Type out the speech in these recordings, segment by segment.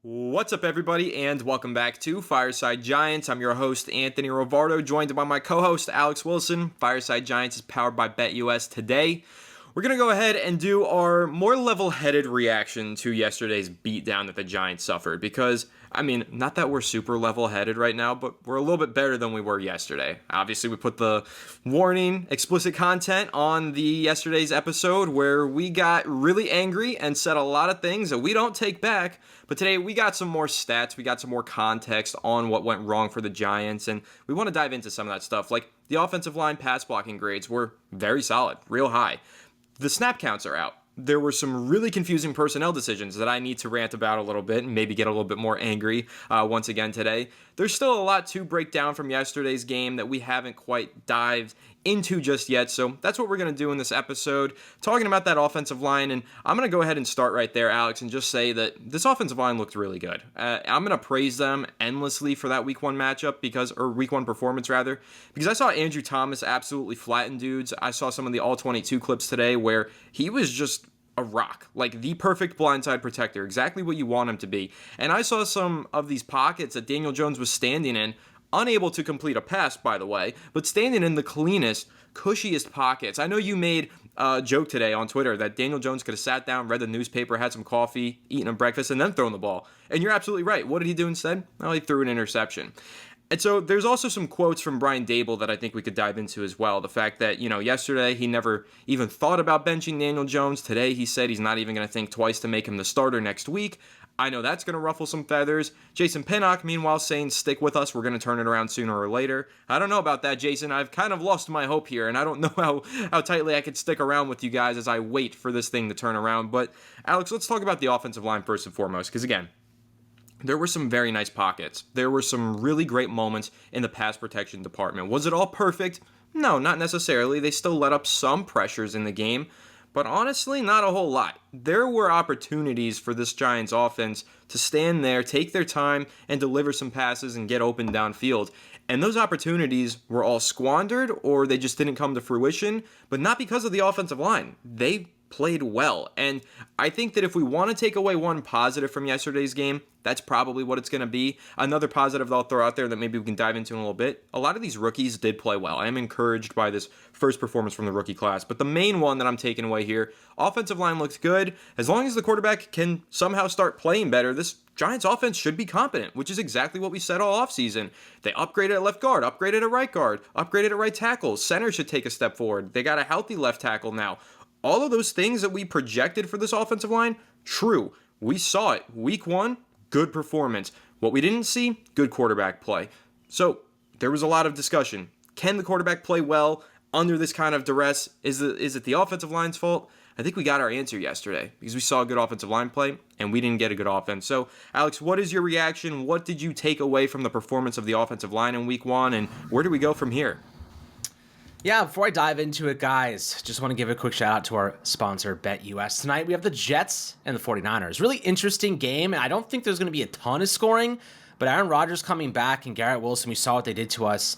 What's up, everybody, and welcome back to Fireside Giants. I'm your host, Anthony Rivardo, joined by my co-host, Alex Wilson. Fireside Giants is powered by BetUS. Today, we're going to go ahead and do our more level-headed reaction to yesterday's beatdown that the Giants suffered, because, not that we're super level-headed right now, but we're a little bit better than we were yesterday. Obviously, we put the warning, explicit content on the yesterday's episode where we got really angry and said a lot of things that we don't take back. But today we got some more stats, we got some more context on what went wrong for the Giants, and we want to dive into some of that stuff. Like, the offensive line pass blocking grades were very solid, real high. The snap counts are out. There were some really confusing personnel decisions that I need to rant about a little bit and maybe get a little bit more angry once again today. There's still a lot to break down from yesterday's game that we haven't quite dived into just yet, so that's what we're going to do in this episode, talking about that offensive line. And I'm going to go ahead and start right there, Alex, and just say that this offensive line looked really good. I'm going to praise them endlessly for that week one matchup, or week one performance rather, because I saw Andrew Thomas absolutely flatten dudes. I saw some of the all-22 clips today where he was just a rock, like the perfect blindside protector, exactly what you want him to be. And I saw some of these pockets that Daniel Jones was standing in, unable to complete a pass, by the way, but standing in the cleanest, cushiest pockets. I know you made a joke today on Twitter that Daniel Jones could have sat down, read the newspaper, had some coffee, eaten a breakfast, and then thrown the ball. And you're absolutely right. What did he do instead? Well, he threw an interception. And so there's also some quotes from Brian Dable that I think we could dive into as well. The fact that, yesterday he never even thought about benching Daniel Jones. Today he said he's not even going to think twice to make him the starter next week. I know that's going to ruffle some feathers. Jason Pinnock, meanwhile, saying, stick with us. We're going to turn it around sooner or later. I don't know about that, Jason. I've kind of lost my hope here, and I don't know how tightly I could stick around with you guys as I wait for this thing to turn around. But, Alex, let's talk about the offensive line first and foremost, because, again, there were some very nice pockets. There were some really great moments in the pass protection department. Was it all perfect? No, not necessarily. They still let up some pressures in the game, but honestly, not a whole lot. There were opportunities for this Giants offense to stand there, take their time, and deliver some passes and get open downfield. And those opportunities were all squandered, or they just didn't come to fruition, but not because of the offensive line. They played well. And I think that if we want to take away one positive from yesterday's game, that's probably what it's going to be. Another positive that I'll throw out there that maybe we can dive into in a little bit. A lot of these rookies did play well. I am encouraged by this first performance from the rookie class. But the main one that I'm taking away here, offensive line looks good. As long as the quarterback can somehow start playing better, this Giants offense should be competent, which is exactly what we said all offseason. They upgraded at left guard, upgraded at right guard, upgraded at right tackle. Center should take a step forward. They got a healthy left tackle now. All of those things that we projected for this offensive line, true. We saw it. Week one, good performance. What we didn't see, good quarterback play. So there was a lot of discussion. Can the quarterback play well under this kind of duress? Is it the offensive line's fault? I think we got our answer yesterday because we saw a good offensive line play and we didn't get a good offense. So, Alex, what is your reaction? What did you take away from the performance of the offensive line in week one, and where do we go from here? Yeah, before I dive into it, guys, just want to give a quick shout out to our sponsor, BetUS. Tonight we have the Jets and the 49ers. Really interesting game, and I don't think there's going to be a ton of scoring, but Aaron Rodgers coming back and Garrett Wilson, we saw what they did to us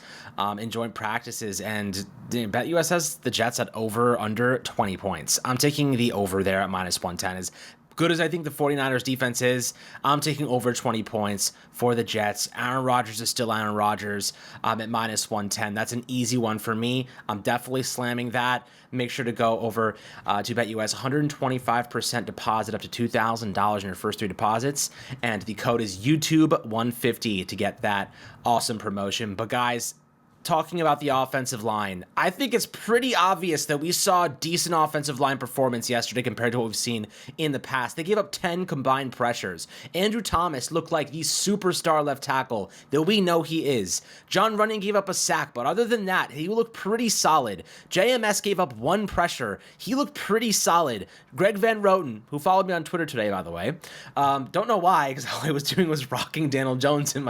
in joint practices, and BetUS has the Jets at under 20 points. I'm taking the over there at minus 110. As good as I think the 49ers defense is, I'm taking over 20 points for the Jets. Aaron Rodgers is still Aaron Rodgers at minus 110. That's an easy one for me. I'm definitely slamming that. Make sure to go over to BetUS. 125% deposit up to $2,000 in your first three deposits. And the code is YouTube150 to get that awesome promotion. But guys, talking about the offensive line, I think it's pretty obvious that we saw decent offensive line performance yesterday compared to what we've seen in the past. They gave up 10 combined pressures. Andrew Thomas looked like the superstar left tackle that we know he is. John Running gave up a sack, but other than that, he looked pretty solid. JMS gave up one pressure. He looked pretty solid. Greg Van Roten, who followed me on Twitter today, by the way, don't know why, because all I was doing was rocking Daniel Jones in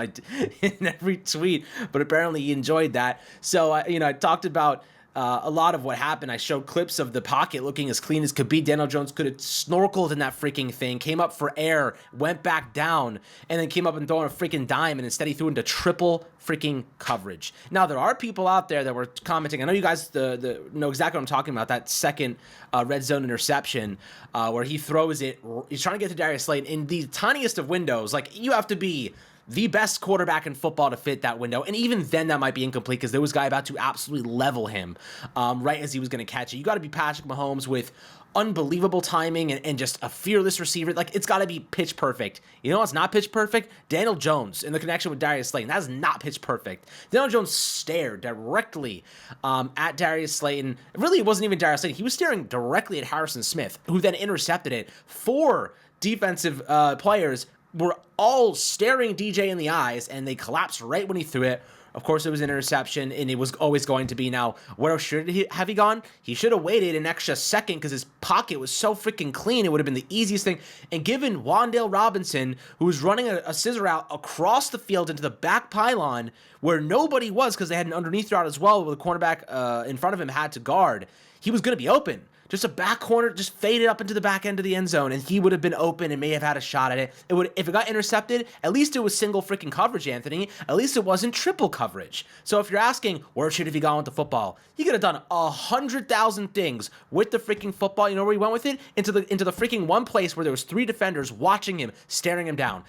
every tweet, but apparently he enjoyed that. So, I talked about a lot of what happened. I showed clips of the pocket looking as clean as could be. Daniel Jones could have snorkeled in that freaking thing, came up for air, went back down, and then came up and thrown a freaking dime, and instead he threw into triple freaking coverage. Now, there are people out there that were commenting. I know you guys know exactly what I'm talking about, that second red zone interception where he throws it. He's trying to get to Darius Slayton in the tiniest of windows. Like, you have to be the best quarterback in football to fit that window. And even then, that might be incomplete because there was a guy about to absolutely level him right as he was going to catch it. You got to be Patrick Mahomes with unbelievable timing and just a fearless receiver. Like, it's got to be pitch perfect. You know what's not pitch perfect? Daniel Jones in the connection with Darius Slayton. That is not pitch perfect. Daniel Jones stared directly at Darius Slayton. Really, it wasn't even Darius Slayton. He was staring directly at Harrison Smith, who then intercepted it. 4 defensive players were all staring DJ in the eyes, and they collapsed right when he threw it. Of course, it was an interception, and it was always going to be. Now, where should he have gone? He should have waited an extra second because his pocket was so freaking clean. It would have been the easiest thing. And given Wan'Dale Robinson, who was running a scissor route across the field into the back pylon where nobody was because they had an underneath route as well, where the cornerback in front of him had to guard, he was going to be open. Just a back corner, just faded up into the back end of the end zone, and he would have been open and may have had a shot at it. It would, if it got intercepted, at least it was single freaking coverage, Anthony. At least it wasn't triple coverage. So if you're asking, where should he gone with the football? He could have done 100,000 things with the freaking football. You know where he went with it? Into the freaking one place where there was 3 defenders watching him, staring him down.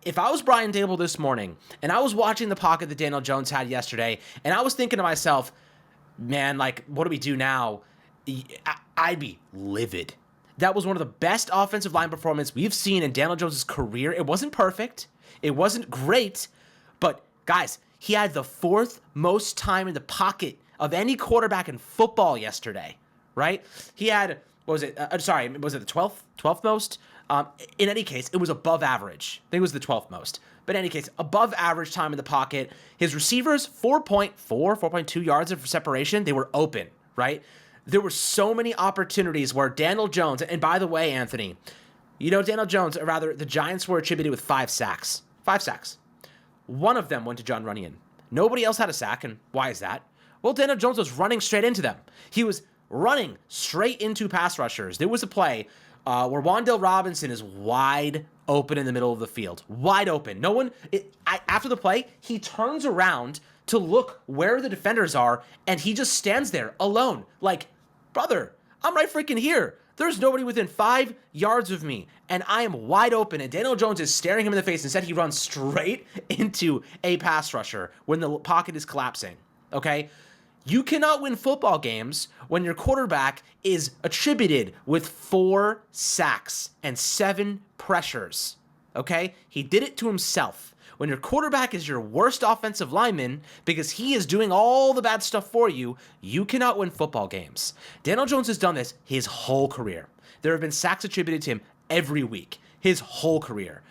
If I was Brian Dable this morning, and I was watching the pocket that Daniel Jones had yesterday, and I was thinking to myself, man, like, what do we do now? I'd be livid. That was one of the best offensive line performances we've seen in Daniel Jones' career. It wasn't perfect. It wasn't great. But, guys, he had the 4th most time in the pocket of any quarterback in football yesterday, right? He had, was it the 12th most? In any case, it was above average. I think it was the 12th most. But in any case, above average time in the pocket. His receivers, 4.2 yards of separation. They were open, right? There were so many opportunities where Daniel Jones, and by the way, Anthony, you know, Daniel Jones, or rather, the Giants were attributed with 5 sacks. 5 sacks. One of them went to John Runyan. Nobody else had a sack, and why is that? Well, Daniel Jones was running straight into them. He was running straight into pass rushers. There was a play where Wan'Dale Robinson is wide open in the middle of the field. Wide open. No one, after the play, he turns around to look where the defenders are, and he just stands there alone. Like, brother, I'm right freaking here. There's nobody within 5 yards of me, and I am wide open, and Daniel Jones is staring him in the face. Instead, he runs straight into a pass rusher when the pocket is collapsing, okay? You cannot win football games when your quarterback is attributed with 4 sacks and 7 pressures, okay? He did it to himself. When your quarterback is your worst offensive lineman because he is doing all the bad stuff for you, you cannot win football games. Daniel Jones has done this his whole career. There have been sacks attributed to him every week, his whole career.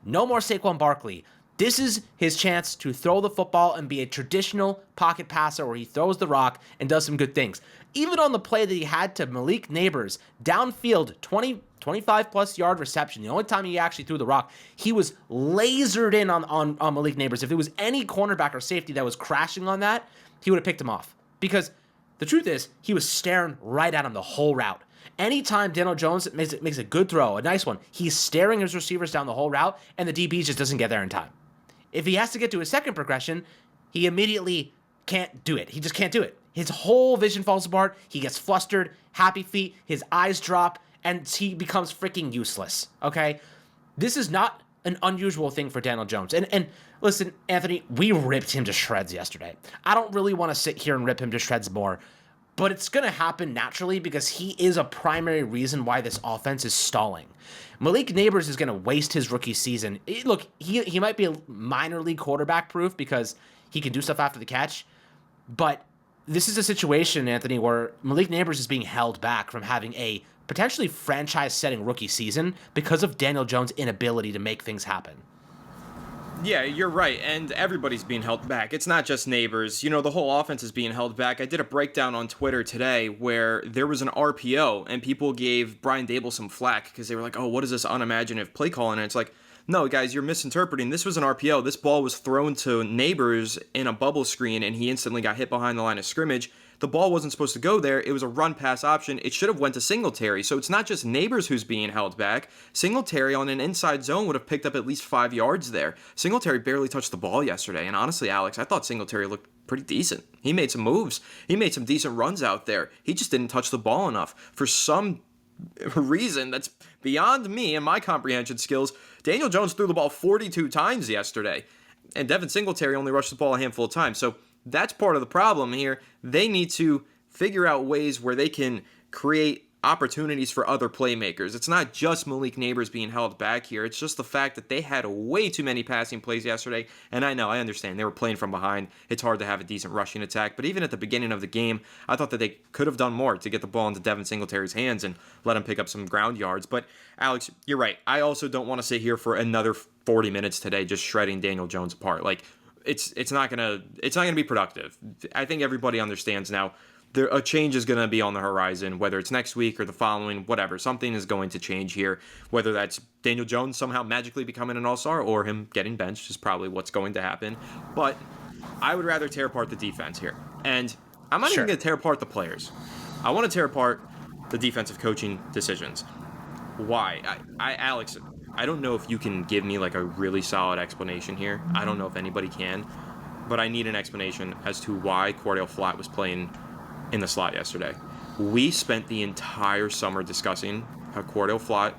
No more Saquon Barkley. This is his chance to throw the football and be a traditional pocket passer where he throws the rock and does some good things. Even on the play that he had to Malik Neighbors, downfield, 25 plus yard reception, the only time he actually threw the rock, he was lasered in on Malik Neighbors. If there was any cornerback or safety that was crashing on that, he would have picked him off. Because the truth is, he was staring right at him the whole route. Anytime Daniel Jones makes a good throw, a nice one, he's staring his receivers down the whole route, and the DB just doesn't get there in time. If he has to get to a second progression, he immediately can't do it. He just can't do it. His whole vision falls apart. He gets flustered, happy feet, his eyes drop, and he becomes freaking useless, okay? This is not an unusual thing for Daniel Jones. And listen, Anthony, we ripped him to shreds yesterday. I don't really want to sit here and rip him to shreds more, but it's going to happen naturally because he is a primary reason why this offense is stalling. Malik Neighbors is going to waste his rookie season. Look, he might be a minor league quarterback proof because he can do stuff after the catch, but this is a situation, Anthony, where Malik Neighbors is being held back from having a potentially franchise-setting rookie season because of Daniel Jones' inability to make things happen. Yeah, you're right, and everybody's being held back. It's not just Neighbors. You know, the whole offense is being held back. I did a breakdown on Twitter today where there was an RPO, and people gave Brian Dable some flack because they were like, oh, what is this unimaginative play calling? And it's like, no, guys, you're misinterpreting. This was an RPO. This ball was thrown to Neighbors in a bubble screen, and he instantly got hit behind the line of scrimmage. the ball wasn't supposed to go there. It was a run-pass option. It should have went to Singletary. So it's not just Neighbors who's being held back. Singletary on an inside zone would have picked up at least 5 yards there. Singletary barely touched the ball yesterday. And honestly, Alex, I thought Singletary looked pretty decent. He made some moves. He made some decent runs out there. He just didn't touch the ball enough. For some reason that's beyond me and my comprehension skills, Daniel Jones threw the ball 42 times yesterday. And Devin Singletary only rushed the ball a handful of times. So that's part of the problem here. They need to figure out ways where they can create opportunities for other playmakers. It's not just Malik Neighbors being held back here. It's just the fact that they had way too many passing plays yesterday. And I understand they were playing from behind. It's hard to have a decent rushing attack. But even at the beginning of the game, I thought that they could have done more to get the ball into Devin Singletary's hands and let him pick up some ground yards. But Alex, you're right. I also don't want to sit here for another 40 minutes today just shredding Daniel Jones apart. Like it's not gonna be productive. I think everybody understands now. A change is going to be on the horizon, whether it's next week or the following, whatever. Something is going to change here, whether that's Daniel Jones somehow magically becoming an all-star or him getting benched is probably what's going to happen. But I would rather tear apart the defense here. And I'm not even going to tear apart the players. I want to tear apart the defensive coaching decisions. Why? Alex, I don't know if you can give me like a really solid explanation here. I don't know if anybody can. But I need an explanation as to why Cordell Flott was playing in the slot yesterday. We spent the entire summer discussing how Cordell Flott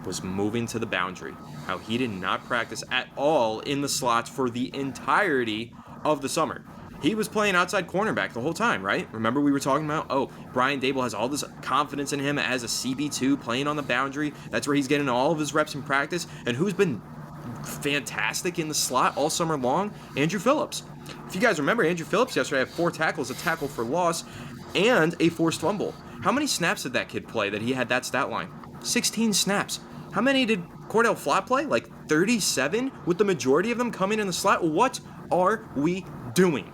was moving to the boundary, how he did not practice at all in the slots for the entirety of the summer. He was playing outside cornerback the whole time, right? Remember we were talking about, Brian Dable has all this confidence in him as a CB2 playing on the boundary. That's where he's getting all of his reps in practice. And who's been fantastic in the slot all summer long? Andrew Phillips. If you guys remember, Andrew Phillips yesterday had 4 tackles, a tackle for loss, and a forced fumble. How many snaps did that kid play that he had that stat line? 16 snaps. How many did Cordell Flott play? Like 37, with the majority of them coming in the slot? What are we doing?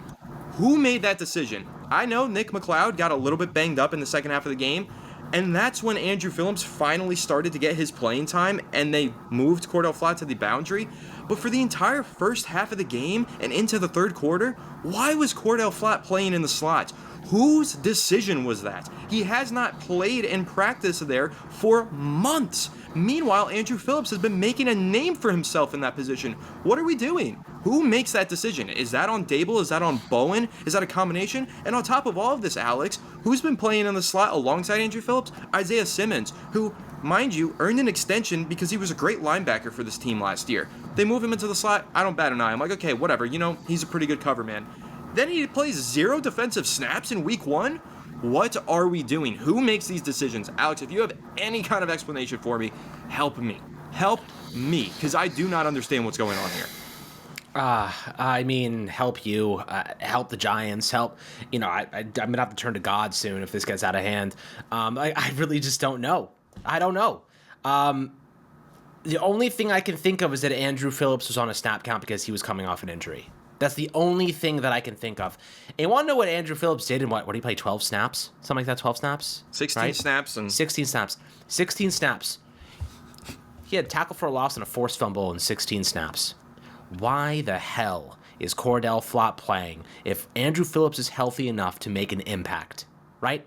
Who made that decision? I know Nick McLeod got a little bit banged up in the second half of the game, and that's when Andrew Phillips finally started to get his playing time, and they moved Cordell Flott to the boundary. But for the entire first half of the game and into the third quarter, why was Cordell Flott playing in the slot? Whose decision was that? He has not played in practice there for months. Meanwhile, Andrew Phillips has been making a name for himself in that position. What are we doing? Who makes that decision? Is that on Dable? Is that on Bowen? Is that a combination? And on top of all of this, Alex, who's been playing in the slot alongside Andrew Phillips? Isaiah Simmons, who, mind you, earned an extension because he was a great linebacker for this team last year. They move him into the slot, I don't bat an eye. I'm like, okay, whatever, he's a pretty good cover man. Then he plays 0 defensive snaps in week 1? What are we doing? Who makes these decisions? Alex, if you have any kind of explanation for me, help me. Help me, because I do not understand what's going on here. Help you, help the Giants, help, I'm going to have to turn to God soon if this gets out of hand. I really just don't know. I don't know. The only thing I can think of is that Andrew Phillips was on a snap count because he was coming off an injury. That's the only thing that I can think of. And you want to know what Andrew Phillips did in what did he play, 12 snaps? Something like that, 12 snaps? 16 right? snaps. 16 snaps. 16 snaps. He had tackle for a loss and a forced fumble in 16 snaps. Why the hell is Cordell Flott playing if Andrew Phillips is healthy enough to make an impact, right?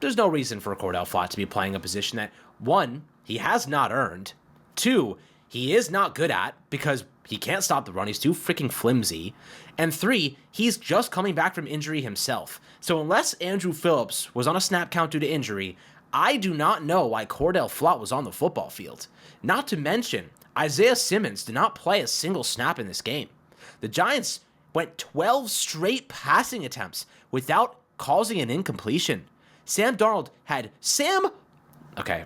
There's no reason for Cordell Flott to be playing a position that, 1, he has not earned, 2, he is not good at because he can't stop the run. He's too freaking flimsy. And 3, he's just coming back from injury himself. So unless Andrew Phillips was on a snap count due to injury, I do not know why Cordell Flott was on the football field. Not to mention, Isaiah Simmons did not play a single snap in this game. The Giants went 12 straight passing attempts without causing an incompletion. Sam Darnold had Okay.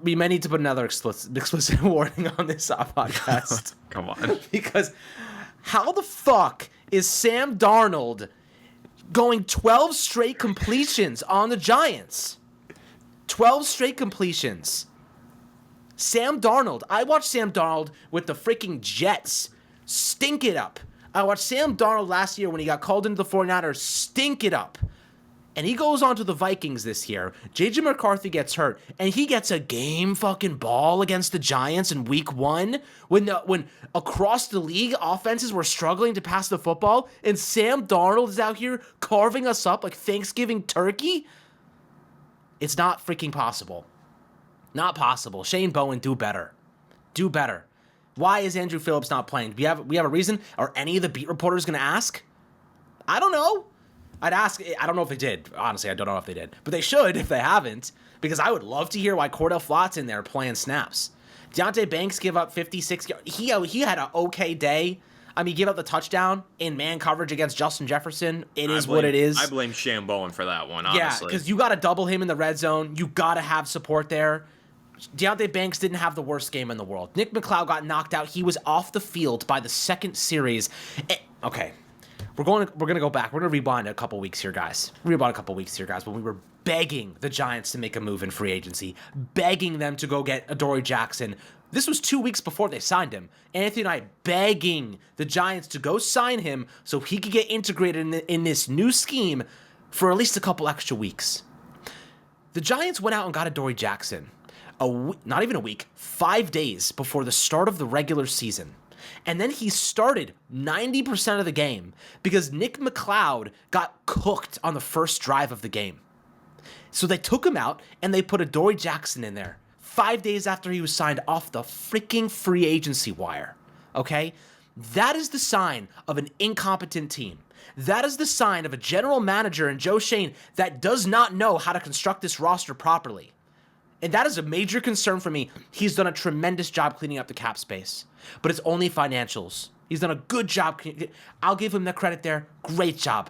We may need to put another explicit warning on this podcast. Come on. Because how the fuck is Sam Darnold going 12 straight completions on the Giants? 12 straight completions. Sam Darnold. I watched Sam Darnold with the freaking Jets stink it up. I watched Sam Darnold last year when he got called into the 49ers stink it up. And he goes on to the Vikings this year. J.J. McCarthy gets hurt, and he gets a game fucking ball against the Giants in week 1 when across the league offenses were struggling to pass the football, and Sam Darnold is out here carving us up like Thanksgiving turkey. It's not freaking possible. Not possible. Shane Bowen, do better. Do better. Why is Andrew Phillips not playing? We have a reason? Are any of the beat reporters going to ask? I don't know. I'd ask. I don't know if they did. Honestly, I don't know if they did. But they should if they haven't, because I would love to hear why Cordell Flott's in there playing snaps. Deontay Banks gave up 56 yards. He had an okay day. I mean, he gave up the touchdown in man coverage against Justin Jefferson. It is what it is. I blame Shane Bowen for that one, honestly. Yeah, because you got to double him in the red zone. You got to have support there. Deontay Banks didn't have the worst game in the world. Nick McLeod got knocked out. He was off the field by the second series. Okay. We're gonna go back. We're gonna rewind a couple weeks here, guys. When we were begging the Giants to make a move in free agency, begging them to go get Adoree Jackson. This was 2 weeks before they signed him. Anthony and I begging the Giants to go sign him so he could get integrated in this new scheme for at least a couple extra weeks. The Giants went out and got Adoree Jackson. Not even a week, 5 days before the start of the regular season. And then he started 90% of the game because Nick McLeod got cooked on the first drive of the game. So they took him out and they put Adoree Jackson in there 5 days after he was signed off the freaking free agency wire. Okay? That is the sign of an incompetent team. That is the sign of a general manager in Joe Schoen that does not know how to construct this roster properly. And that is a major concern for me. He's done a tremendous job cleaning up the cap space, but it's only financials. He's done a good job. I'll give him the credit there. Great job.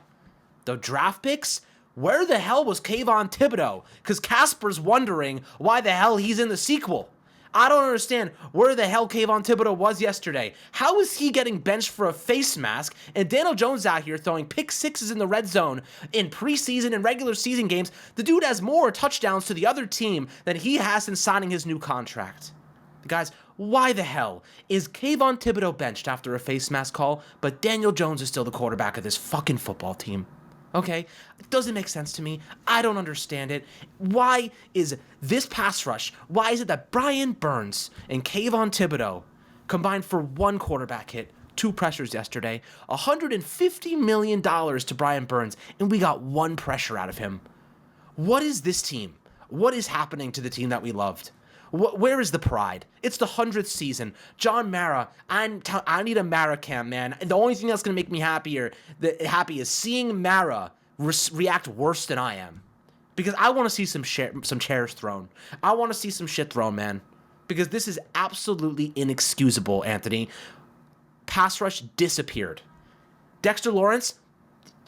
The draft picks, where the hell was Kayvon Thibodeau? Because Casper's wondering why the hell he's in the sequel. I don't understand where the hell Kayvon Thibodeau was yesterday. How is he getting benched for a face mask and Daniel Jones out here throwing pick sixes in the red zone in preseason and regular season games? The dude has more touchdowns to the other team than he has in signing his new contract. Guys, why the hell is Kayvon Thibodeau benched after a face mask call, but Daniel Jones is still the quarterback of this fucking football team? Okay, it doesn't make sense to me. I don't understand it. Why is this pass rush? Why is it that Brian Burns and Kayvon Thibodeau combined for one quarterback hit, 2 pressures yesterday, $150 million to Brian Burns, and we got 1 pressure out of him? What is this team? What is happening to the team that we loved? Where is the pride? It's the 100th season. John Mara, I need a Mara cam, man. The only thing that's going to make me happy is seeing Mara react worse than I am. Because I want to see some chairs thrown. I want to see some shit thrown, man. Because this is absolutely inexcusable, Anthony. Pass rush disappeared. Dexter Lawrence,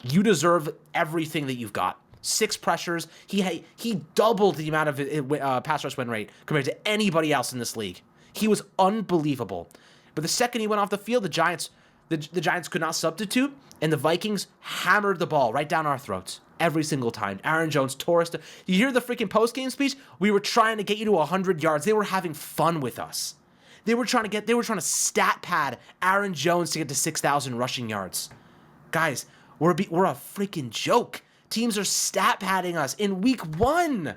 you deserve everything that you've got. 6 pressures. He doubled the amount of pass rush win rate compared to anybody else in this league. He was unbelievable. But the second he went off the field, the Giants could not substitute, and the Vikings hammered the ball right down our throats every single time. Aaron Jones tore us. You hear the freaking post-game speech? We were trying to get you to 100 yards. They were having fun with us. They were trying to stat pad Aaron Jones to get to 6,000 rushing yards. Guys, we're a freaking joke. Teams are stat padding us in week 1.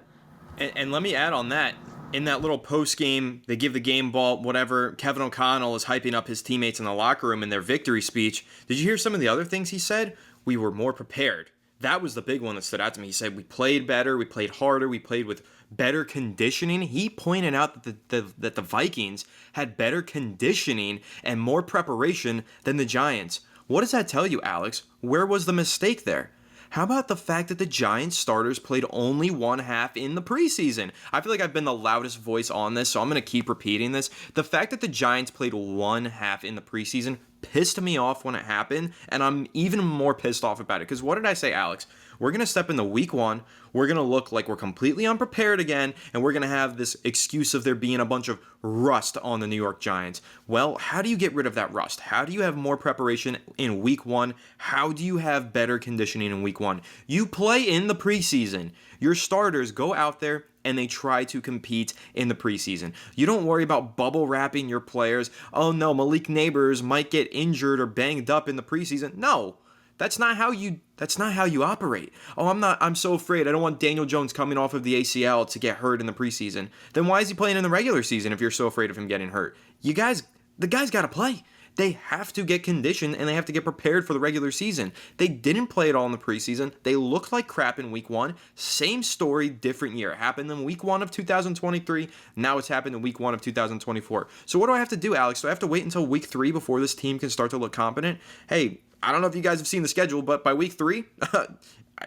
And let me add on that. In that little post-game, they give the game ball, whatever, Kevin O'Connell is hyping up his teammates in the locker room in their victory speech. Did you hear some of the other things he said? We were more prepared. That was the big one that stood out to me. He said we played better, we played harder, we played with better conditioning. He pointed out that the Vikings had better conditioning and more preparation than the Giants. What does that tell you, Alex? Where was the mistake there? How about the fact that the Giants starters played only 1 half in the preseason? I feel like I've been the loudest voice on this, so I'm going to keep repeating this. The fact that the Giants played 1 half in the preseason pissed me off when it happened, and I'm even more pissed off about it. Because what did I say, Alex? We're going to step into week 1. We're going to look like we're completely unprepared again, and we're going to have this excuse of there being a bunch of rust on the New York Giants. Well, how do you get rid of that rust? How do you have more preparation in week 1? How do you have better conditioning in week 1? You play in the preseason. Your starters go out there and they try to compete in the preseason. You don't worry about bubble wrapping your players. Oh no, Malik Neighbors might get injured or banged up in the preseason. No. That's not how you operate. Oh, I'm so afraid. I don't want Daniel Jones coming off of the ACL to get hurt in the preseason. Then why is he playing in the regular season if you're so afraid of him getting hurt? The guy's got to play. They have to get conditioned and they have to get prepared for the regular season. They didn't play at all in the preseason. They looked like crap in week 1. Same story, different year. It happened in week 1 of 2023. Now it's happened in week 1 of 2024. So what do I have to do, Alex? Do I have to wait until week 3 before this team can start to look competent? Hey, I don't know if you guys have seen the schedule, but by week 3,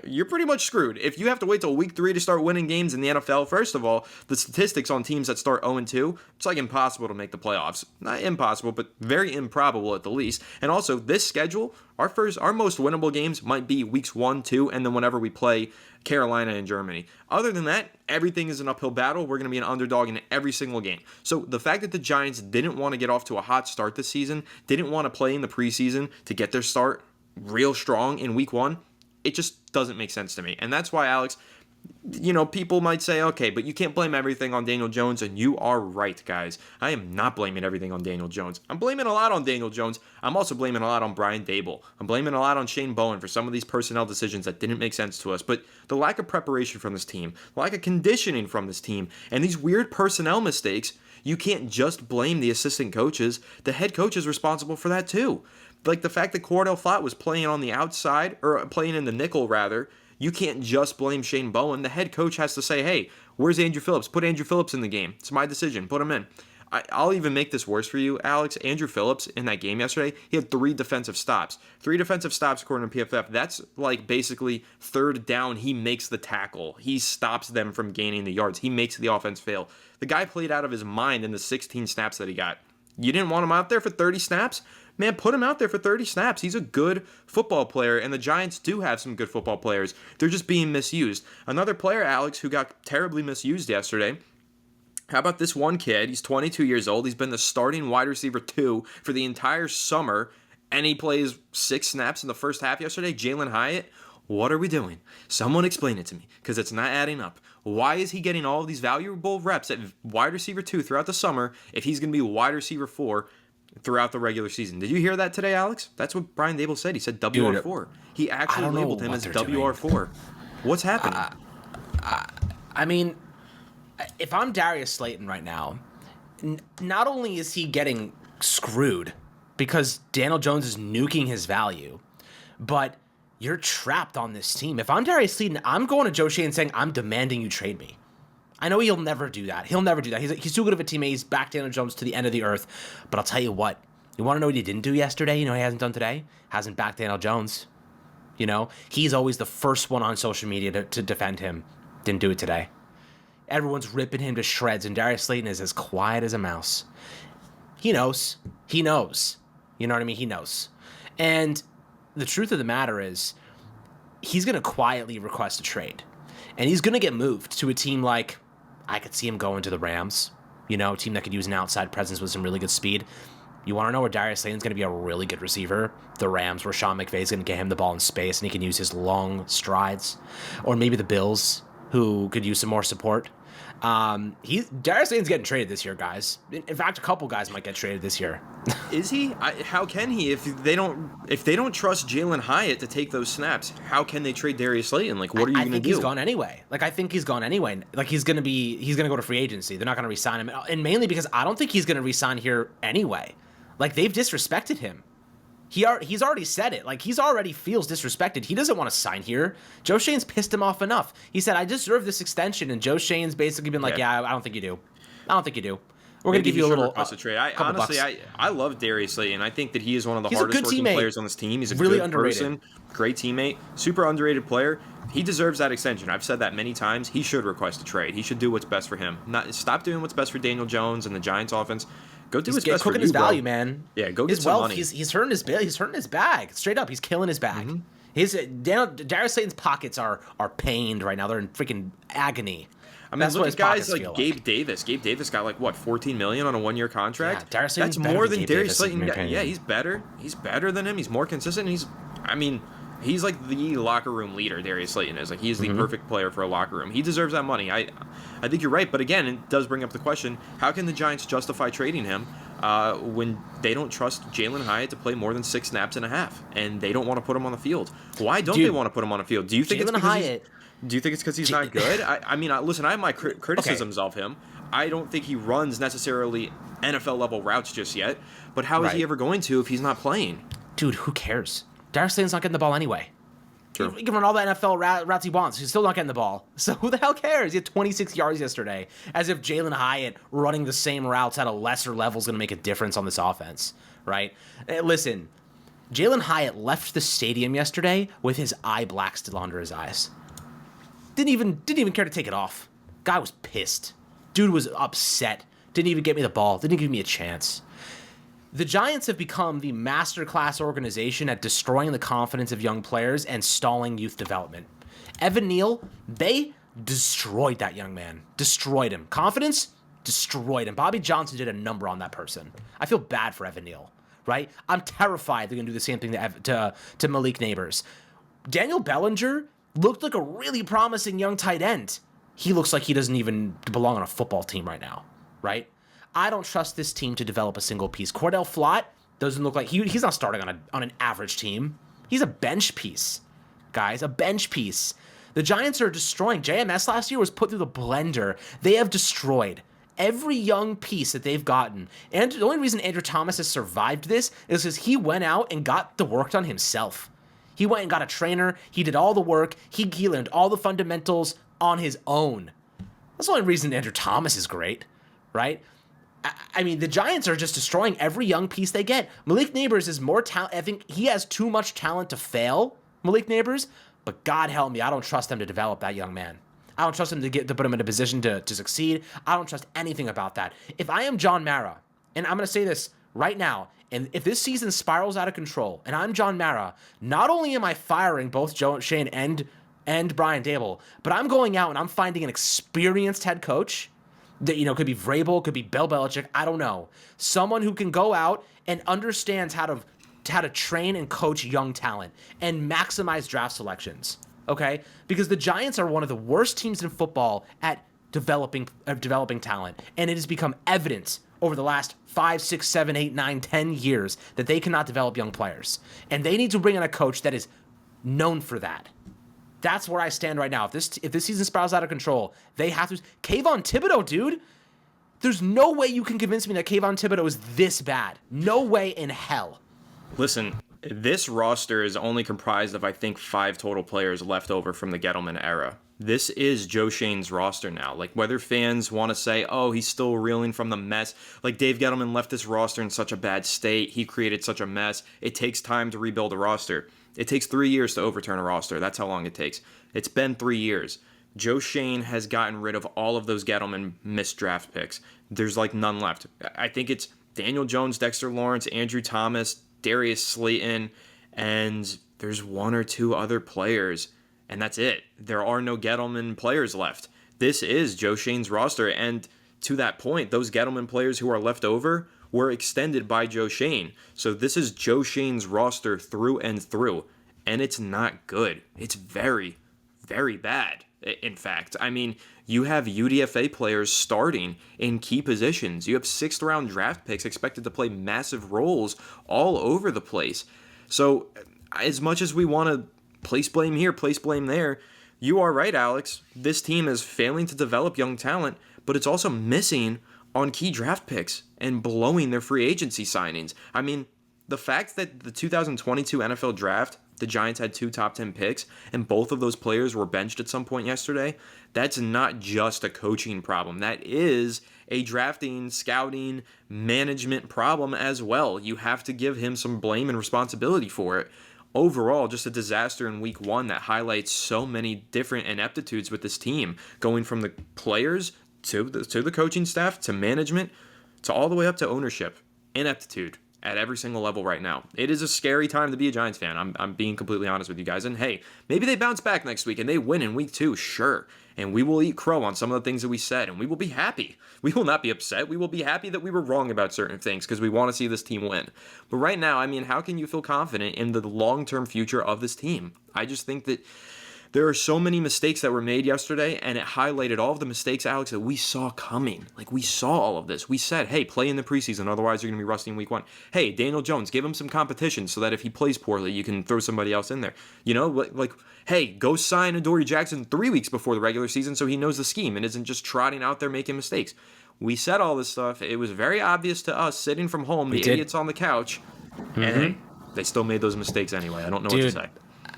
you're pretty much screwed. If you have to wait till week 3 to start winning games in the NFL, first of all, the statistics on teams that start 0-2, it's like impossible to make the playoffs. Not impossible, but very improbable at the least. And also, this schedule, our most winnable games might be weeks 1, 2, and then whenever we play Carolina and Germany. Other than that, everything is an uphill battle. We're going to be an underdog in every single game. So the fact that the Giants didn't want to get off to a hot start this season, didn't want to play in the preseason to get their start real strong in week 1, it just doesn't make sense to me. And that's why, Alex, people might say, okay, but you can't blame everything on Daniel Jones, and you are right, guys. I am not blaming everything on Daniel Jones. I'm blaming a lot on Daniel Jones. I'm also blaming a lot on Brian Dable. I'm blaming a lot on Shane Bowen for some of these personnel decisions that didn't make sense to us. But the lack of preparation from this team, the lack of conditioning from this team, and these weird personnel mistakes, you can't just blame the assistant coaches. The head coach is responsible for that too. Like the fact that Cordell Flott was playing on the outside, or playing in the nickel rather, you can't just blame Shane Bowen. The head coach has to say, hey, where's Andrew Phillips? Put Andrew Phillips in the game. It's my decision. Put him in. I'll even make this worse for you, Alex. Andrew Phillips in that game yesterday, he had 3 defensive stops. 3 defensive stops according to PFF. That's like basically third down. He makes the tackle. He stops them from gaining the yards. He makes the offense fail. The guy played out of his mind in the 16 snaps that he got. You didn't want him out there for 30 snaps? Man, put him out there for 30 snaps. He's a good football player, and the Giants do have some good football players. They're just being misused. Another player, Alex, who got terribly misused yesterday. How about this one kid? He's 22 years old. He's been the starting wide receiver 2 for the entire summer, and he plays 6 snaps in the first half yesterday. Jalen Hyatt, what are we doing? Someone explain it to me, because it's not adding up. Why is he getting all of these valuable reps at wide receiver 2 throughout the summer if he's going to be wide receiver 4 throughout the regular season? Did you hear that today, Alex? That's what Brian Dable said. He said WR4. He actually labeled him as WR4. What's happening? I mean, if I'm Darius Slayton right now, not only is he getting screwed because Daniel Jones is nuking his value, but you're trapped on this team. If I'm Darius Slayton, I'm going to Joe Shane saying, I'm demanding you trade me. I know he'll never do that. He's too good of a teammate. He's backed Daniel Jones to the end of the earth. But I'll tell you what. You want to know what he didn't do yesterday? You know what he hasn't done today? Hasn't backed Daniel Jones. He's always the first one on social media to defend him. Didn't do it today. Everyone's ripping him to shreds, and Darius Slayton is as quiet as a mouse. He knows. You know what I mean? He knows. And the truth of the matter is, he's going to quietly request a trade. And he's going to get moved to a team like, I could see him going to the Rams, a team that could use an outside presence with some really good speed. You want to know where Darius Slayton's going to be a really good receiver? The Rams, where Sean McVay's going to get him the ball in space and he can use his long strides. Or maybe the Bills, who could use some more support. Darius Slayton's getting traded this year, guys. In fact, a couple guys might get traded this year. Is he? How can he? If they don't trust Jalen Hyatt to take those snaps, how can they trade Darius Slayton? Like, what are you going to do? I think he's gone anyway. I think he's gone anyway. Like, he's going to go to free agency. They're not going to re-sign him. And mainly because I don't think he's going to re-sign here anyway. Like, they've disrespected him. He's already said it. Like, he's already feels disrespected. He doesn't want to sign here. Joe Shane's pissed him off enough. He said, I deserve this extension. And Joe Shane's basically been like, I don't think you do. We're going to give you a little trade. I love Darius Slayton. I think that he is one of the hardest working players on this team. He's a really good person, great teammate, super underrated player. He deserves that extension. I've said that many times. He should request a trade. He should do what's best for him. Stop doing what's best for Daniel Jones and the Giants offense. Go do what's best for you, his value, man. Yeah, go get some money. He's hurting his bag. Straight up, he's killing his bag. Mm-hmm. Darius Slayton's pockets are pained right now. They're in freaking agony. I mean, look at guys like Gabe Davis. Gabe Davis got $14 million on a 1-year contract. Yeah, Darius Slayton's That's more than Darius Slayton got. Yeah, he's better. He's better than him. He's more consistent. He's like the locker room leader. Darius Slayton is he's the perfect player for a locker room. He deserves that money. I think you're right, but again, it does bring up the question: how can the Giants justify trading him? when they don't trust Jalen Hyatt to play more than 6 snaps and a half, and they don't want to put him on the field. Why don't they want to put him on the field? Do you think it's because he's not good? I mean, listen, I have my criticisms of him. I don't think he runs necessarily NFL level routes just yet, but how is he ever going to if he's not playing? Dude, who cares? Darius Slayton's not getting the ball anyway. True. He can run all the NFL routes he wants. He's still not getting the ball. So who the hell cares? He had 26 yards yesterday. As if Jalen Hyatt running the same routes at a lesser level is going to make a difference on this offense, right? Listen, Jalen Hyatt left the stadium yesterday with his eye black still under his eyes. Didn't even care to take it off. Guy was pissed. Dude was upset. Didn't even get me the ball. Didn't give me a chance. The Giants have become the masterclass organization at destroying the confidence of young players and stalling youth development. Evan Neal, they destroyed that young man. Destroyed him. Confidence? Destroyed him. Bobby Johnson did a number on that person. I feel bad for Evan Neal, right? I'm terrified they're going to do the same thing to Malik Neighbors. Daniel Bellinger looked like a really promising young tight end. He looks like he doesn't even belong on a football team right now, right? I don't trust this team to develop a single piece. Cordell Flott doesn't look like he's not starting on an average team. He's a bench piece, guys, a bench piece. The Giants are destroying. JMS last year was put through the blender. They have destroyed every young piece that they've gotten. And the only reason Andrew Thomas has survived this is because he went out and got the work done himself. He went and got a trainer. He did all the work. He learned all the fundamentals on his own. That's the only reason Andrew Thomas is great, right? I mean, the Giants are just destroying every young piece they get. Malik Neighbors is more talent. I think he has too much talent to fail, Malik Neighbors, but God help me, I don't trust them to develop that young man. I don't trust them to put him in a position to succeed. I don't trust anything about that. If I am John Mara, and I'm going to say this right now, and if this season spirals out of control, and I'm John Mara, not only am I firing both Joe Shane and Brian Dable, but I'm going out and I'm finding an experienced head coach that, could be Vrabel, could be Bill Belichick, I don't know. Someone who can go out and understands how to train and coach young talent and maximize draft selections, okay? Because the Giants are one of the worst teams in football at developing talent, and it has become evident over the last 5, 6, 7, 8, 9, 10 years that they cannot develop young players. And they need to bring in a coach that is known for that. That's where I stand right now. If this season spirals out of control, they have to. Kayvon Thibodeau, dude. There's no way you can convince me that Kayvon Thibodeau is this bad. No way in hell. Listen, this roster is only comprised of, I think, 5 total players left over from the Gettleman era. This is Joe Shane's roster now. Like, whether fans want to say, oh, he's still reeling from the mess. Like, Dave Gettleman left this roster in such a bad state. He created such a mess. It takes time to rebuild a roster. It takes 3 years to overturn a roster. That's how long it takes. It's been 3 years. Joe Shane has gotten rid of all of those Gettleman missed draft picks. There's like none left. I think it's Daniel Jones, Dexter Lawrence, Andrew Thomas, Darius Slayton, and there's 1 or 2 other players, and that's it. There are no Gettleman players left. This is Joe Shane's roster, and to that point, those Gettleman players who are left over were extended by Joe Shane. So this is Joe Shane's roster through and through, and it's not good. It's very, very bad, in fact. I mean, you have UDFA players starting in key positions. You have 6th-round draft picks expected to play massive roles all over the place. So as much as we want to place blame here, place blame there, you are right, Alex. This team is failing to develop young talent, but it's also missing on key draft picks and blowing their free agency signings. I mean, the fact that the 2022 NFL draft, the Giants had 2 top 10 picks, and both of those players were benched at some point yesterday, that's not just a coaching problem. That is a drafting, scouting, management problem as well. You have to give him some blame and responsibility for it. Overall, just a disaster in week 1 that highlights so many different ineptitudes with this team, going from the players to the coaching staff, to management, to all the way up to ownership. Ineptitude at every single level right now. It is a scary time to be a Giants fan. I'm being completely honest with you guys. And hey, maybe they bounce back next week and they win in week 2, sure. And we will eat crow on some of the things that we said, and we will be happy. We will not be upset. We will be happy that we were wrong about certain things because we want to see this team win. But right now, I mean, how can you feel confident in the long-term future of this team? I just think that There are so many mistakes that were made yesterday, and it highlighted all of the mistakes, Alex, that we saw coming. Like, we saw all of this. We said, hey, play in the preseason, otherwise you're going to be rusty in week 1. Hey, Daniel Jones, give him some competition so that if he plays poorly, you can throw somebody else in there. You know, like hey, go sign Adoree Jackson 3 weeks before the regular season so he knows the scheme and isn't just trotting out there making mistakes. We said all this stuff. It was very obvious to us sitting from home, the idiots on the couch, and they still made those mistakes anyway. I don't know what to say.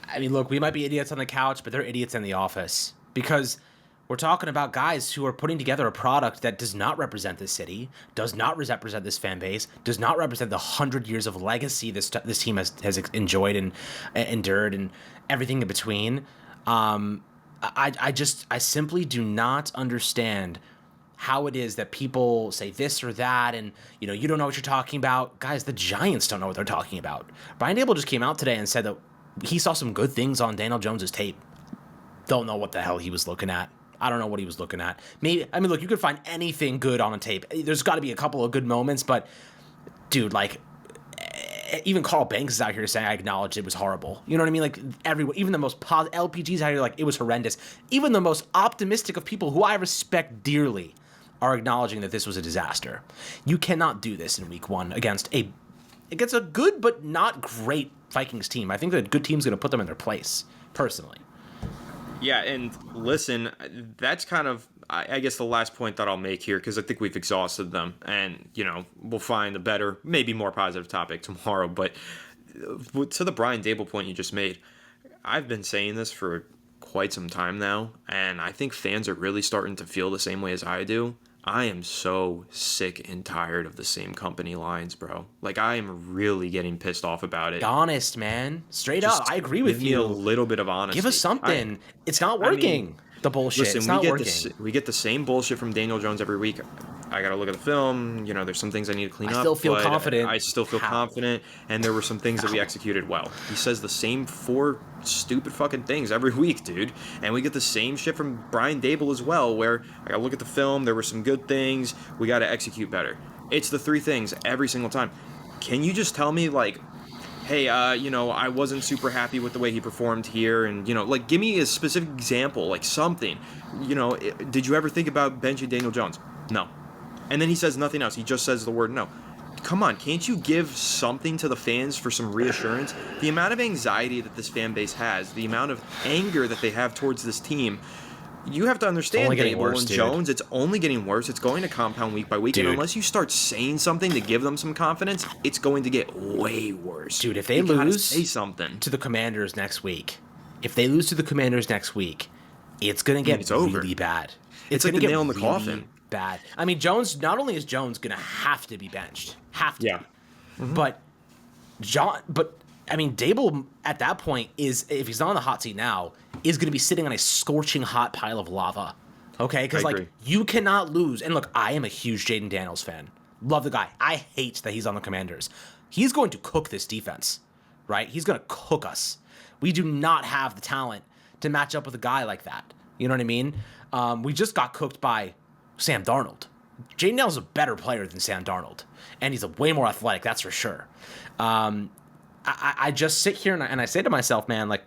I mean, look, we might be idiots on the couch, but they're idiots in the office, because we're talking about guys who are putting together a product that does not represent this city, does not represent this fan base, does not represent the 100 years of legacy this team has enjoyed and endured and everything in between. I simply do not understand how it is that people say this or that, and you don't know what you're talking about. Guys, the Giants don't know what they're talking about. Brian Daboll just came out today and said that he saw some good things on Daniel Jones's tape. Don't know what the hell he was looking at. I don't know what he was looking at. Maybe, I mean, look, you could find anything good on a tape. There's got to be a couple of good moments, but dude, like, even Carl Banks is out here saying, I acknowledge it was horrible. You know what I mean? Like, everyone, even the most positive LPGs out here, like, it was horrendous. Even the most optimistic of people who I respect dearly are acknowledging that this was a disaster. You cannot do this in week 1 against a good but not great Vikings team. I think that a good team's going to put them in their place, personally. Yeah, and listen, that's kind of, I guess, the last point that I'll make here, because I think we've exhausted them, and, we'll find a better, maybe more positive topic tomorrow. But to the Brian Daboll point you just made, I've been saying this for quite some time now, and I think fans are really starting to feel the same way as I do. I am so sick and tired of the same company lines, bro. Like, I am really getting pissed off about it. Honest, man. Straight up. I agree with you. A little bit of honesty. Give us something. It's not working. The bullshit. Listen, it's not working. We get the same bullshit from Daniel Jones every week. I got to look at the film. There's some things I need to clean up. I still feel confident. I still feel confident. And there were some things that we executed well. He says the same 4 stupid fucking things every week, dude. And we get the same shit from Brian Daboll as well, where I got to look at the film. There were some good things. We got to execute better. It's the 3 things every single time. Can you just tell me, like, hey, I wasn't super happy with the way he performed here, and, like, give me a specific example, like something. Did you ever think about benching Daniel Jones? No. And then he says nothing else. He just says the word no. Come on, can't you give something to the fans for some reassurance? The amount of anxiety that this fan base has, the amount of anger that they have towards this team, you have to understand, Daboll and Jones, it's only getting worse. It's going to compound week by week. Dude. And unless you start saying something to give them some confidence, it's going to get way worse. Dude, if they lose say something to the Commanders next week, it's going to get really bad. It's like the nail in the coffin. Bad. I mean, Jones, not only is Jones going to have to be benched. Have to. Yeah. Mm-hmm. But Daboll at that point is, if he's not on the hot seat now, is going to be sitting on a scorching hot pile of lava. Okay? Because, like, you cannot lose. And look, I am a huge Jaden Daniels fan. Love the guy. I hate that he's on the Commanders. He's going to cook this defense, right? He's going to cook us. We do not have the talent to match up with a guy like that. You know what I mean? We just got cooked by Sam Darnold. Jaden Daniels is a better player than Sam Darnold. And he's way more athletic, that's for sure. I just sit here and I say to myself, man, like,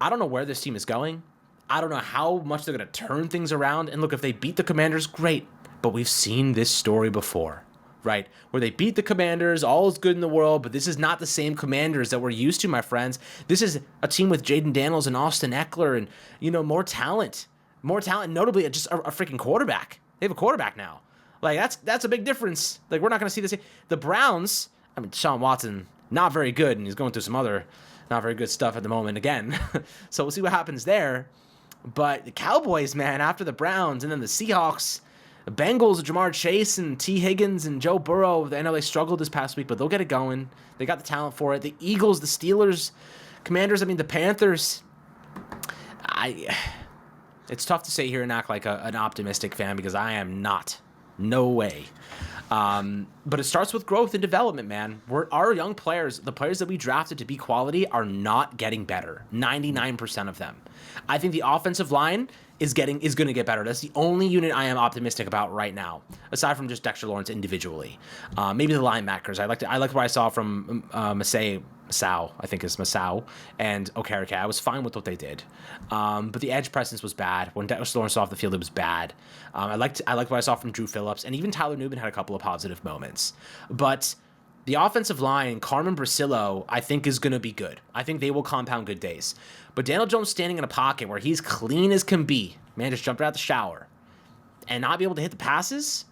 I don't know where this team is going. I don't know how much they're going to turn things around. And look, if they beat the Commanders, great. But we've seen this story before, right? Where they beat the Commanders, all is good in the world, but this is not the same Commanders that we're used to, my friends. This is a team with Jaden Daniels and Austin Eckler and, more talent. More talent, notably just a freaking quarterback. They have a quarterback now. Like, that's a big difference. Like, we're not going to see this. The Browns, Deshaun Watson, not very good, and he's going through some other not very good stuff at the moment again. So we'll see what happens there. But the Cowboys, man, after the Browns, and then the Seahawks, the Bengals, Jamar Chase and T. Higgins and Joe Burrow, I know they struggled this past week, but they'll get it going. They got the talent for it. The Eagles, the Steelers, Commanders, the Panthers. It's tough to sit here and act like an optimistic fan because I am not. No way. But it starts with growth and development, man. Our young players, the players that we drafted to be quality, are not getting better. 99% of them. I think the offensive line is going to get better. That's the only unit I am optimistic about right now, aside from just Dexter Lawrence individually. Maybe the linebackers. I liked what I saw from Masao, I think is Masao, and Okereke. I was fine with what they did. But the edge presence was bad. When Dexter Lawrence was off the field, it was bad. I liked what I saw from Drew Phillips, and even Tyler Newman had a couple of positive moments. But the offensive line, Carmen Brasillo, I think is going to be good. I think they will compound good days. But Daniel Jones standing in a pocket where he's clean as can be, man, just jumped out the shower, and not be able to hit the passes,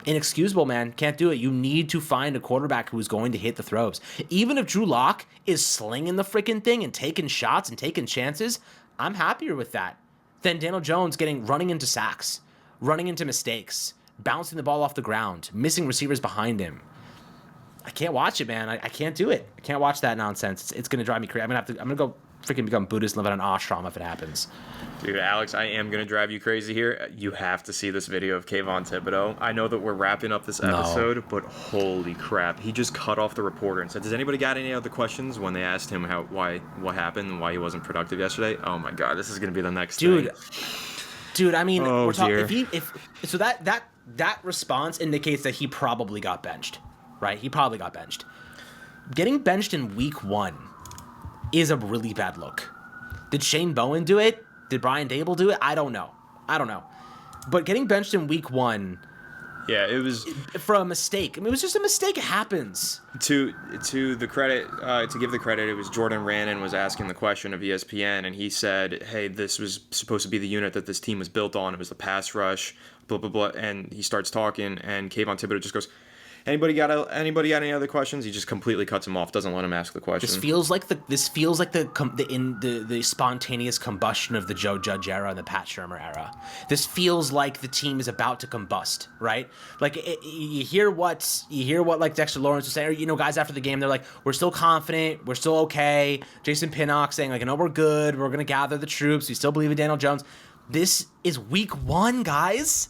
inexcusable, man. Can't do it. You need to find a quarterback who is going to hit the throws. Even if Drew Lock is slinging the freaking thing and taking shots and taking chances, I'm happier with that than Daniel Jones running into sacks, running into mistakes, bouncing the ball off the ground, missing receivers behind him. I can't watch it, man. I can't do it. I can't watch that nonsense. It's going to drive me crazy. I'm going to go freaking become Buddhist and live in an ashram if it happens. Dude, Alex, I am going to drive you crazy here. You have to see this video of Kayvon Thibodeau. I know that we're wrapping up this episode, but holy crap. He just cut off the reporter and said, does anybody got any other questions when they asked him what happened and why he wasn't productive yesterday? Oh my God, this is going to be the next thing. Dude, I mean, we're talking. So that response indicates that he probably got benched. Right? He probably got benched. Getting benched in week 1 is a really bad look. Did Shane Bowen do it? Did Brian Dable do it? I don't know. But getting benched in week 1, yeah, it was for a mistake. I mean, it was just a mistake. It happens. To the credit, to give the credit, it was Jordan Rannon was asking the question of ESPN, and he said, "Hey, this was supposed to be the unit that this team was built on. It was the pass rush, blah blah blah." And he starts talking, and Kayvon Thibodeau just goes, Anybody got any other questions? He just completely cuts him off, doesn't let him ask the question. This feels like the spontaneous combustion of the Joe Judge era and the Pat Shurmur era. This feels like the team is about to combust, right? Like you hear what like Dexter Lawrence was saying, or, guys after the game, they're like, we're still confident, we're still okay. Jason Pinnock saying like, we're good, we're gonna gather the troops, we still believe in Daniel Jones. This is week 1, guys.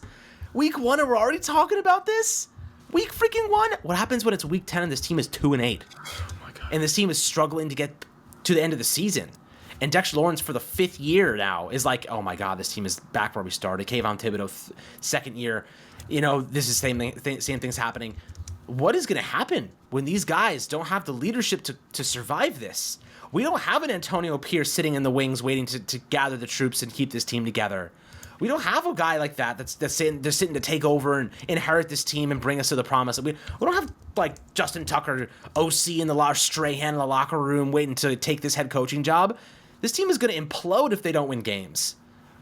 Week 1, and we're already talking about this. Week freaking 1? What happens when it's week 10 and this team is 2-8? Oh my God. And this team is struggling to get to the end of the season. And Dexter Lawrence for the 5th year now is like, oh my God, this team is back where we started. Kayvon Thibodeau, 2nd year. This is same things happening. What is going to happen when these guys don't have the leadership to survive this? We don't have an Antonio Pierce sitting in the wings waiting to gather the troops and keep this team together. We don't have a guy like that that's sitting to take over and inherit this team and bring us to the promise. We don't have like Justin Tucker, OC in the Strahan in the locker room waiting to take this head coaching job. This team is going to implode if they don't win games,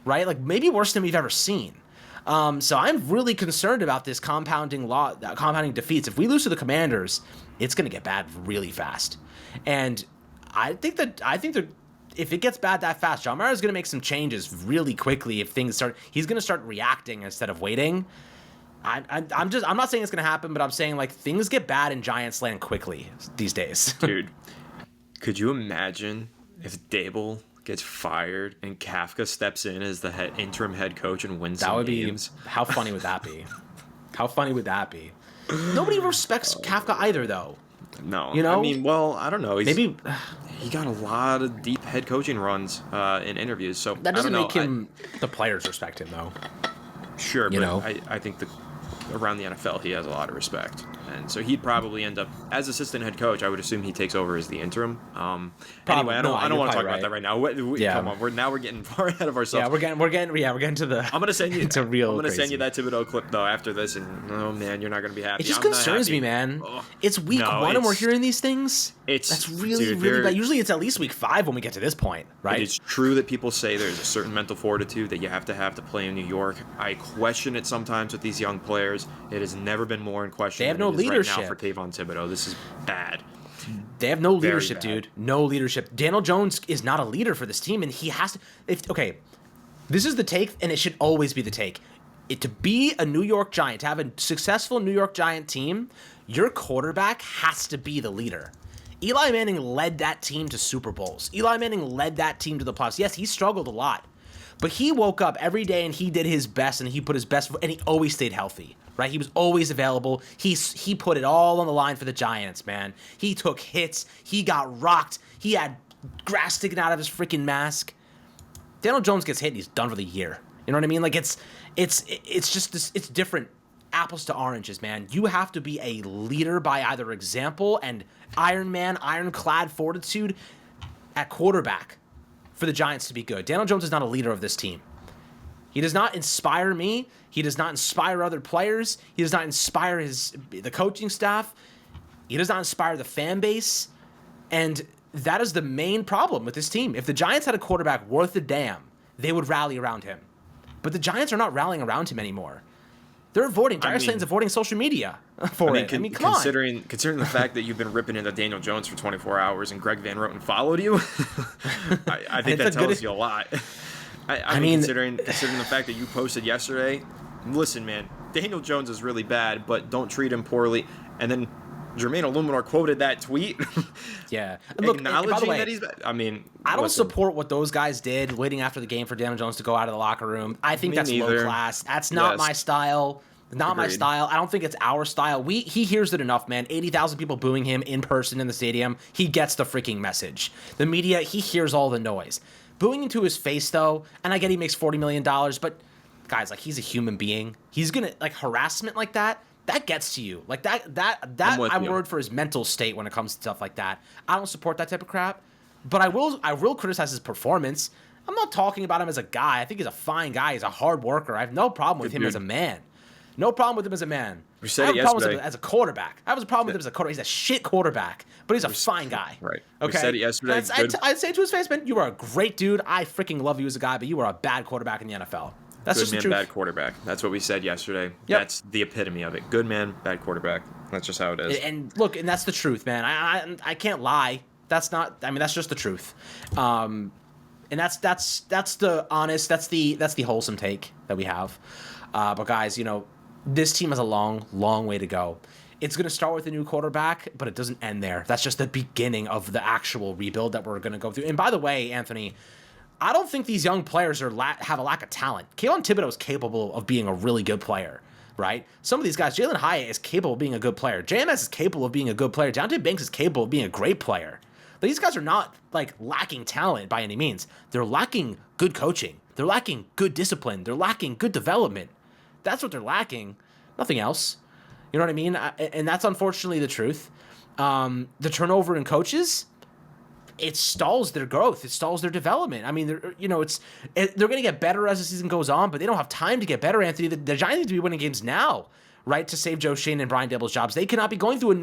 right? Like maybe worse than we've ever seen. So I'm really concerned about this compounding defeats. If we lose to the Commanders, it's going to get bad really fast. And I think that if it gets bad that fast, John Mara is going to make some changes really quickly. If things he's going to start reacting instead of waiting. I'm not saying it's going to happen, but I'm saying like things get bad in Giants land quickly these days. Dude, could you imagine if Dable gets fired and Kafka steps in as the interim head coach and wins some games? How funny would that be? How funny would that be? Nobody respects Kafka either, though. No. I mean, well, I don't know. Maybe he got a lot of deep head coaching runs in interviews, so that doesn't make him the players respect him, though. Sure, but I think that around the NFL he has a lot of respect, and so he'd probably end up as assistant head coach. I would assume he takes over as the interim. Anyway, I don't want to talk about that right now. Come on, we're getting far ahead of ourselves. Yeah, we're getting to the. I'm gonna send you. It's a real. I'm gonna send you that Thibodeau clip though after this, and oh man, you're not gonna be happy. It just concerns me, man. It's week 1 and we're hearing these things. That's really bad. Usually it's at least week 5 when we get to this point, right? It's true that people say there's a certain mental fortitude that you have to play in New York. I question it sometimes with these young players. It has never been more in question. They have no leadership right now for Kayvon Thibodeau. This is bad. They have no leadership, dude. No leadership. Daniel Jones is not a leader for this team, and he has to. This is the take, and it should always be the take. To be a New York Giant, to have a successful New York Giant team, your quarterback has to be the leader. Eli Manning led that team to Super Bowls. Eli Manning led that team to the playoffs. Yes, he struggled a lot, but he woke up every day and he did his best, and he put his best, and he always stayed healthy, right? He was always available. He put it all on the line for the Giants, man. He took hits. He got rocked. He had grass sticking out of his freaking mask. Daniel Jones gets hit and he's done for the year. You know what I mean? Like it's just this, it's different apples to oranges, man. You have to be a leader by either example and Iron Man, ironclad fortitude at quarterback for the Giants to be good. Daniel Jones is not a leader of this team. He does not inspire me. He does not inspire other players. He does not inspire the coaching staff. He does not inspire the fan base. And that is the main problem with this team. If the Giants had a quarterback worth a damn, they would rally around him. But the Giants are not rallying around him anymore. They're avoiding. Darius Slayton's avoiding social media for it. Come considering the fact that you've been ripping into Daniel Jones for 24 hours and Greg Van Roten followed you, I think that tells you a lot. I mean, considering the fact that you posted yesterday, listen, man, Daniel Jones is really bad, but don't treat him poorly. And then Jermaine Illuminor quoted that tweet. Yeah. Look, acknowledging that he's bad. I mean, I don't support what those guys did waiting after the game for Daniel Jones to go out of the locker room. I think that's low class. That's not my style. Not Agreed. My style. I don't think it's our style. He hears it enough, man. 80,000 people booing him in person in the stadium. He gets the freaking message. The media, he hears all the noise. Booing into his face, though, and I get he makes $40 million, but guys, like, he's a human being. He's gonna, like, harassment like that gets to you. Like, I'm worried for his mental state when it comes to stuff like that. I don't support that type of crap, but I will criticize his performance. I'm not talking about him as a guy. I think he's a fine guy. He's a hard worker. I have no problem with him as a man. No problem with him as a man. We said I have it a problem yesterday. with him as a quarterback. I have a problem with him as a quarterback. He's a shit quarterback, but he's a fine guy. Right. Okay. We said it yesterday. I'd say to his face, man, you are a great dude. I freaking love you as a guy, but you are a bad quarterback in the NFL. That's good just man, the truth. bad quarterback. That's what we said yesterday. Yep. That's the epitome of it. Good man, bad quarterback. That's just how it is. And look, and that's the truth, man. I can't lie. That's not. I mean, that's just the truth. And that's the honest. That's the wholesome take that we have. But guys, you know, this team has a long, long way to go. It's going to start with a new quarterback, but it doesn't end there. That's just the beginning of the actual rebuild that we're going to go through. And by the way, Anthony, I don't think these young players have a lack of talent. Kayvon Thibodeau is capable of being a really good player, right? Some of these guys, Jalen Hyatt is capable of being a good player. JMS is capable of being a good player. Deontay Banks is capable of being a great player. But these guys are not, like, lacking talent by any means. They're lacking good coaching. They're lacking good discipline. They're lacking good development. That's what they're lacking. Nothing else. You know what I mean? And that's unfortunately the truth. The turnover in coaches, it stalls their growth. It stalls their development. I mean, they're going to get better as the season goes on, but they don't have time to get better, Anthony. The Giants need to be winning games now, right, to save Joe Shane and Brian Daboll's jobs. They cannot be going through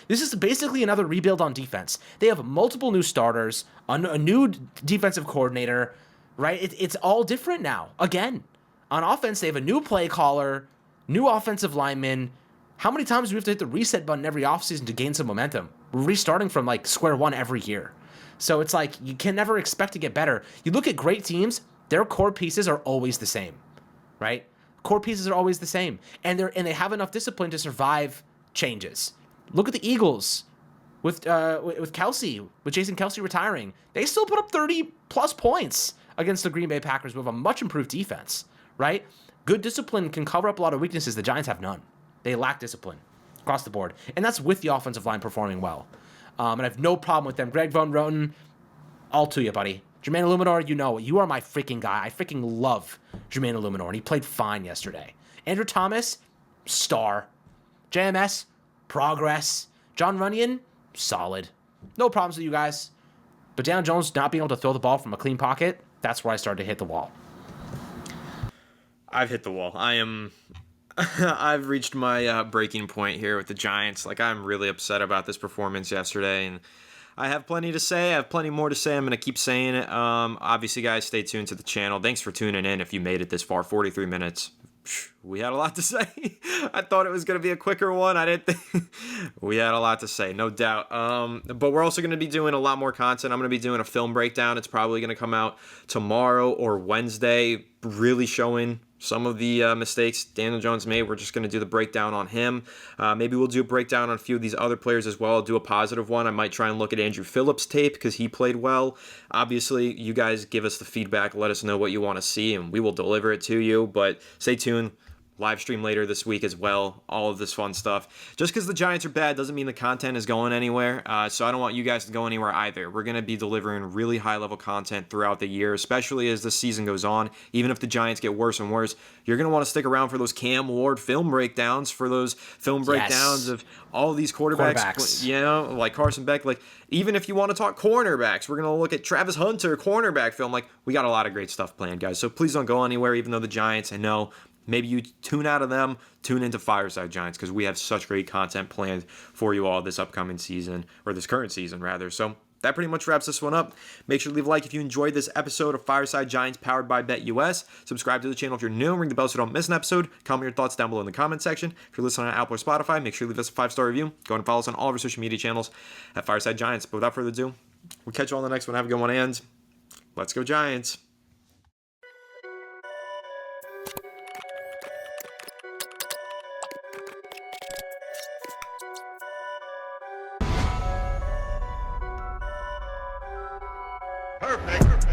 this is basically another rebuild on defense. They have multiple new starters, a new defensive coordinator, right? It's all different now. Again, on offense, they have a new play caller, new offensive lineman. How many times do we have to hit the reset button every offseason to gain some momentum? We're restarting from, like, square one every year. So it's like you can never expect to get better. You look at great teams, their core pieces are always the same, right? Core pieces are always the same. And they have enough discipline to survive changes. Look at the Eagles with Kelsey, with Jason Kelsey retiring. They still put up 30-plus points against the Green Bay Packers with a much improved defense, right? Good discipline can cover up a lot of weaknesses. The Giants have none. They lack discipline across the board. And that's with the offensive line performing well. And I have no problem with them. Greg Van Roten, all to you, buddy. Jermaine Illuminor, you are my freaking guy. I freaking love Jermaine Illuminor, and he played fine yesterday. Andrew Thomas, star. JMS, progress. John Runyon, solid. No problems with you guys. But Daniel Jones not being able to throw the ball from a clean pocket, that's where I started to hit the wall. I've hit the wall. I've reached my breaking point here with the Giants. Like, I'm really upset about this performance yesterday, and I have plenty to say. I have plenty more to say. I'm going to keep saying it. Obviously, guys, stay tuned to the channel. Thanks for tuning in if you made it this far, 43 minutes. We had a lot to say. I thought it was going to be a quicker one. I didn't think we had a lot to say, no doubt. But we're also going to be doing a lot more content. I'm going to be doing a film breakdown. It's probably going to come out tomorrow or Wednesday, really showing some of the mistakes Daniel Jones made. We're just going to do the breakdown on him. Maybe we'll do a breakdown on a few of these other players as well. I'll do a positive one. I might try and look at Andrew Phillips' tape because he played well. Obviously, you guys give us the feedback. Let us know what you want to see, and we will deliver it to you. But stay tuned. live stream later this week as well, all of this fun stuff. Just because the Giants are bad doesn't mean the content is going anywhere, so I don't want you guys to go anywhere either. We're going to be delivering really high-level content throughout the year, especially as the season goes on. Even if the Giants get worse and worse, you're going to want to stick around for those Cam Ward film breakdowns, for those film breakdowns of all of these quarterbacks. You know, like Carson Beck. Like, even if you want to talk cornerbacks, we're going to look at Travis Hunter cornerback film. Like, we got a lot of great stuff planned, guys. So please don't go anywhere, even though the Giants, I know, maybe you tune out of them, tune into Fireside Giants, because we have such great content planned for you all this upcoming season, or this current season, rather. So that pretty much wraps this one up. Make sure to leave a like if you enjoyed this episode of Fireside Giants powered by BetUS. Subscribe to the channel if you're new. Ring the bell so you don't miss an episode. Comment your thoughts down below in the comment section. If you're listening on Apple or Spotify, make sure you leave us a 5-star review. Go and follow us on all of our social media channels at Fireside Giants. But without further ado, we'll catch you all on the next one. Have a good one, and let's go Giants. Perfect.